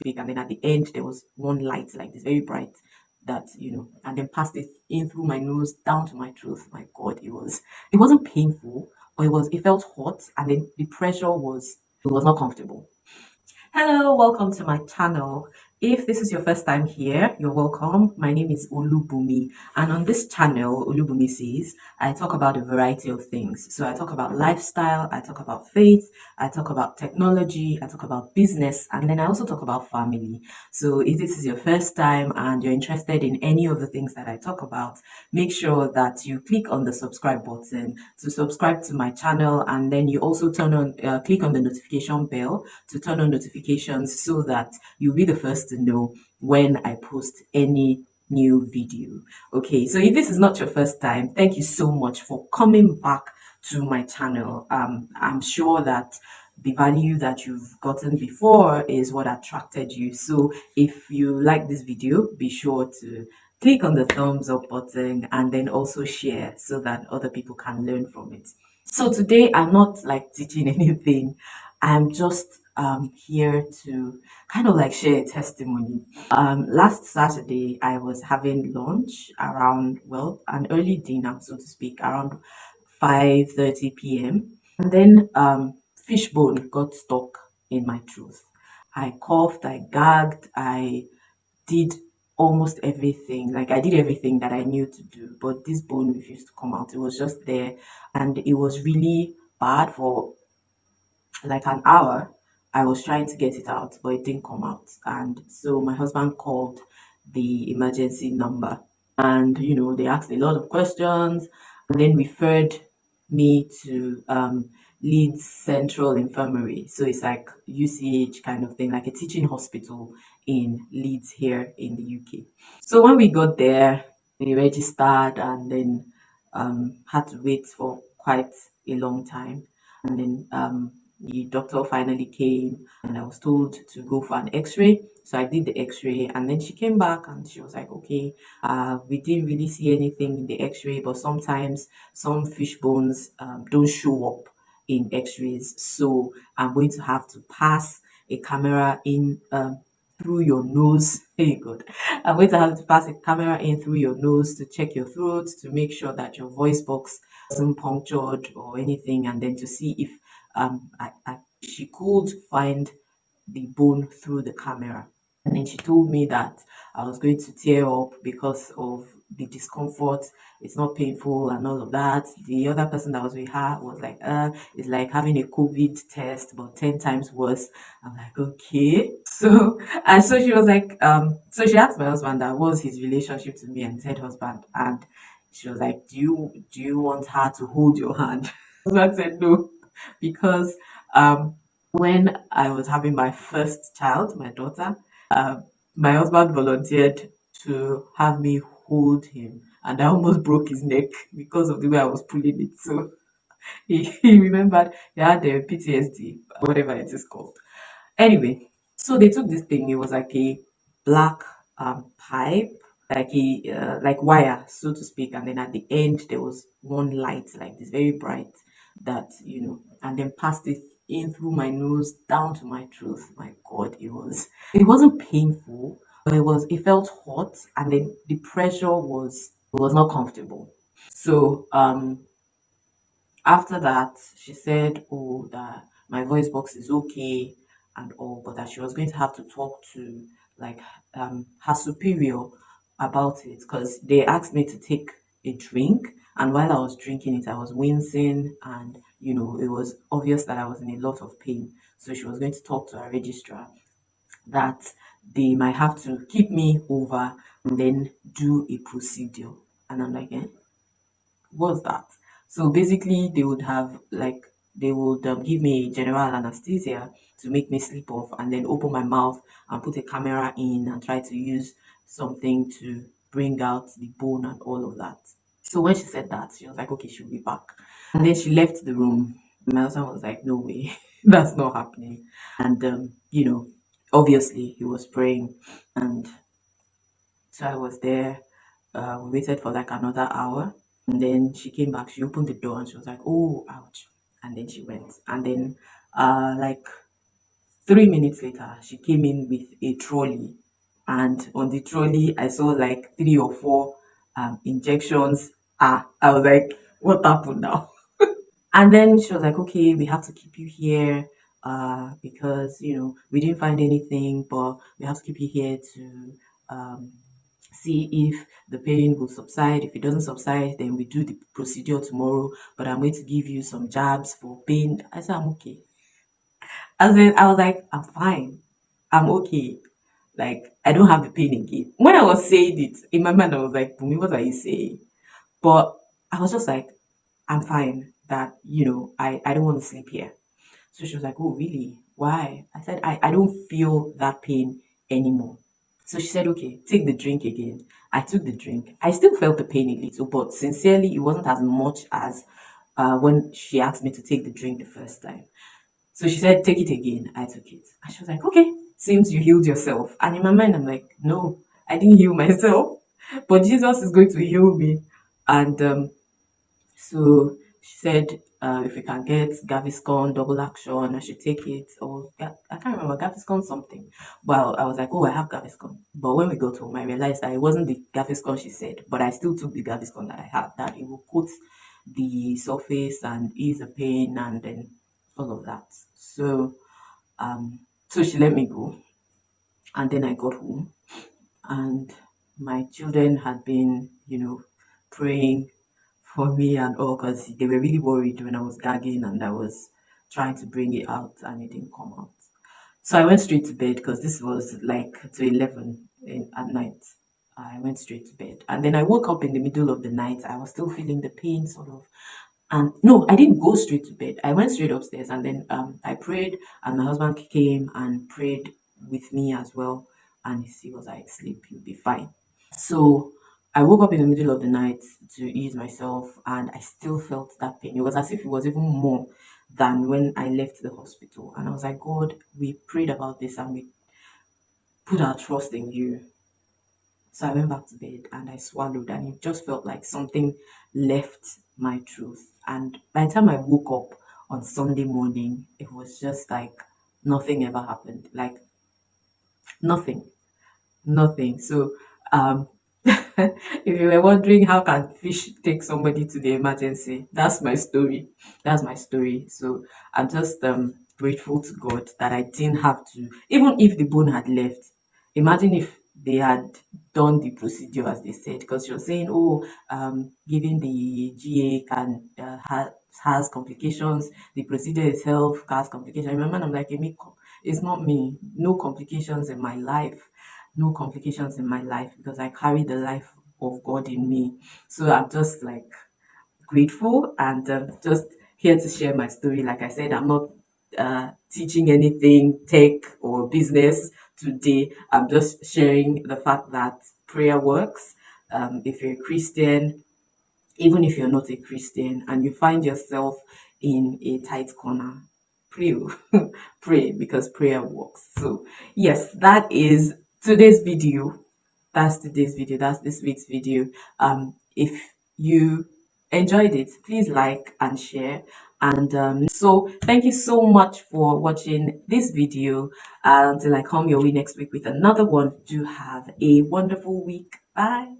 big, and then at the end there was one light like this, very bright, that and then passed it in through my nose down to my throat. My God, it wasn't painful, but it felt hot, and then the pressure was not comfortable. Hello, welcome to my channel. If this is your first time here, you're welcome. My name is Olubumi, and on this channel, Olubumi Sees, I talk about a variety of things. So I talk about lifestyle, I talk about faith, I talk about technology, I talk about business, and then I also talk about family. So if this is your first time and you're interested in any of the things that I talk about, make sure that you click on the subscribe button to subscribe to my channel, and then you also click on the notification bell to turn on notifications so that you'll be the first to know when I post any new video. Okay, so if this is not your first time, thank you so much for coming back to my channel. I'm sure that the value that you've gotten before is what attracted you. So if you like this video, be sure to click on the thumbs up button and then also share so that other people can learn from it. So today I'm not like teaching anything. I'm just here to kind of like share a testimony. Last Saturday I was having lunch around, well, an early dinner, so to speak, around 5:30 p.m. And then fishbone got stuck in my throat. I coughed, I gagged, I did almost everything. Like I did everything that I knew to do, but this bone refused to come out. It was just there, and it was really bad for like an hour. I was trying to get it out, but it didn't come out. And so my husband called the emergency number, and they asked a lot of questions and then referred me to Leeds Central Infirmary. So it's like UCH kind of thing, like a teaching hospital in Leeds here in the UK. So when we got there, we registered and then had to wait for quite a long time. And then the doctor finally came and I was told to go for an x-ray. So I did the x-ray and then she came back and she was like, okay, we didn't really see anything in the x-ray, but sometimes some fish bones don't show up in x-rays. So I'm going to have to pass a camera in through your nose. Hey, good. I'm going to have to pass a camera in through your nose to check your throat to make sure that your voice box isn't punctured or anything, and then to see if she could find the bone through the camera. And then she told me that I was going to tear up because of the discomfort. It's not painful and all of that. The other person that was with her was like, it's like having a COVID test, but 10 times worse. I'm like, okay. So she was like, so she asked my husband that was his relationship to me and his head husband. And she was like, do you want her to hold your hand? I said no, because when I was having my first child, my daughter, uh, my husband volunteered to have me hold him, and I almost broke his neck because of the way I was pulling it. So he remembered he had the PTSD, whatever it is called. Anyway, so they took this thing. It was like a black pipe, like a like wire, so to speak, and then at the end there was one light, like this, very bright, that and then passed it in through my nose down to my throat. My God, it wasn't painful, but it felt hot, and then the pressure was not comfortable. So after that, she said, "Oh, that my voice box is okay and all, but that she was going to have to talk to like her superior about it because they asked me to take a drink, and while I was drinking it, I was wincing, and it was obvious that I was in a lot of pain. So she was going to talk to her registrar that they might have to keep me over and then do a procedure." And I'm like, eh? What's that? So basically, they would give me general anesthesia to make me sleep off, and then open my mouth and put a camera in and try to use something to bring out the bone and all of that. So when she said that, she was like, "Okay, she'll be back," and then she left the room. My husband was like, "No way, that's not happening," and obviously he was praying, and so I was there. We waited for like another hour. And then she came back. She opened the door and she was like, "Oh, ouch." And then she went. And then, like 3 minutes later, she came in with a trolley, and on the trolley, I saw like 3 or 4 injections. I was like, what happened now? And then she was like, okay, we have to keep you here because, we didn't find anything, but we have to keep you here to um, see if the pain will subside. If it doesn't subside, then we do the procedure tomorrow. But I'm going to give you some jabs for pain. I said, I'm okay. As in, I was like, I'm fine. I'm okay. Like, I don't have the pain again. When I was saying it, in my mind, I was like, Bumi, what are you saying? But I was just like, I'm fine. That, I don't want to sleep here. So she was like, oh, really? Why? I said, I don't feel that pain anymore. So she said, okay, take the drink again. I took the drink. I still felt the pain a little, but sincerely, it wasn't as much as when she asked me to take the drink the first time. So she said, take it again. I took it. And she was like, okay, seems you healed yourself. And in my mind, I'm like, no, I didn't heal myself, but Jesus is going to heal me. And so she said, if we can get Gaviscon double action, I should take it. Or I can't remember Gaviscon something. Well, I was like, oh, I have Gaviscon. But when we got home, I realized that it wasn't the Gaviscon she said, but I still took the Gaviscon that I have. That it will coat the surface and ease the pain and then all of that. Um, so she let me go, and then I got home, and my children had been, praying for me and all because they were really worried when I was gagging and I was trying to bring it out and it didn't come out. So I went straight to bed because this was like to 11 at night. I went straight to bed. And then I woke up in the middle of the night. I was still feeling the pain, sort of. And no, I didn't go straight to bed. I went straight upstairs and then I prayed, and my husband came and prayed with me as well. And he was like, sleep, you'll be fine. So I woke up in the middle of the night to ease myself, and I still felt that pain. It was as if it was even more than when I left the hospital. And I was like, God, we prayed about this and we put our trust in you. So I went back to bed and I swallowed, and it just felt like something left my truth. And by the time I woke up on Sunday morning, it was just like nothing ever happened. Like nothing. Nothing. So, if you were wondering how can fish take somebody to the emergency, that's my story. That's my story. So I'm just grateful to God that I didn't have to, even if the bone had left. Imagine if they had done the procedure as they said, because she was saying, oh, giving the GA can has complications. The procedure itself has complications. I remember, I'm like, Emiko, it's not me. No complications in my life, no complications in my life because I carry the life of God in me. So I'm just like grateful and just here to share my story. Like I said, I'm not teaching anything tech or business today. I'm just sharing the fact that prayer works. If you're a Christian, even if you're not a Christian and you find yourself in a tight corner, pray, pray because prayer works. So, yes, that is today's video. That's today's video. That's this week's video. If you enjoyed it, please like and share. And so, thank you so much for watching this video. Until I come your way next week with another one, do have a wonderful week. Bye.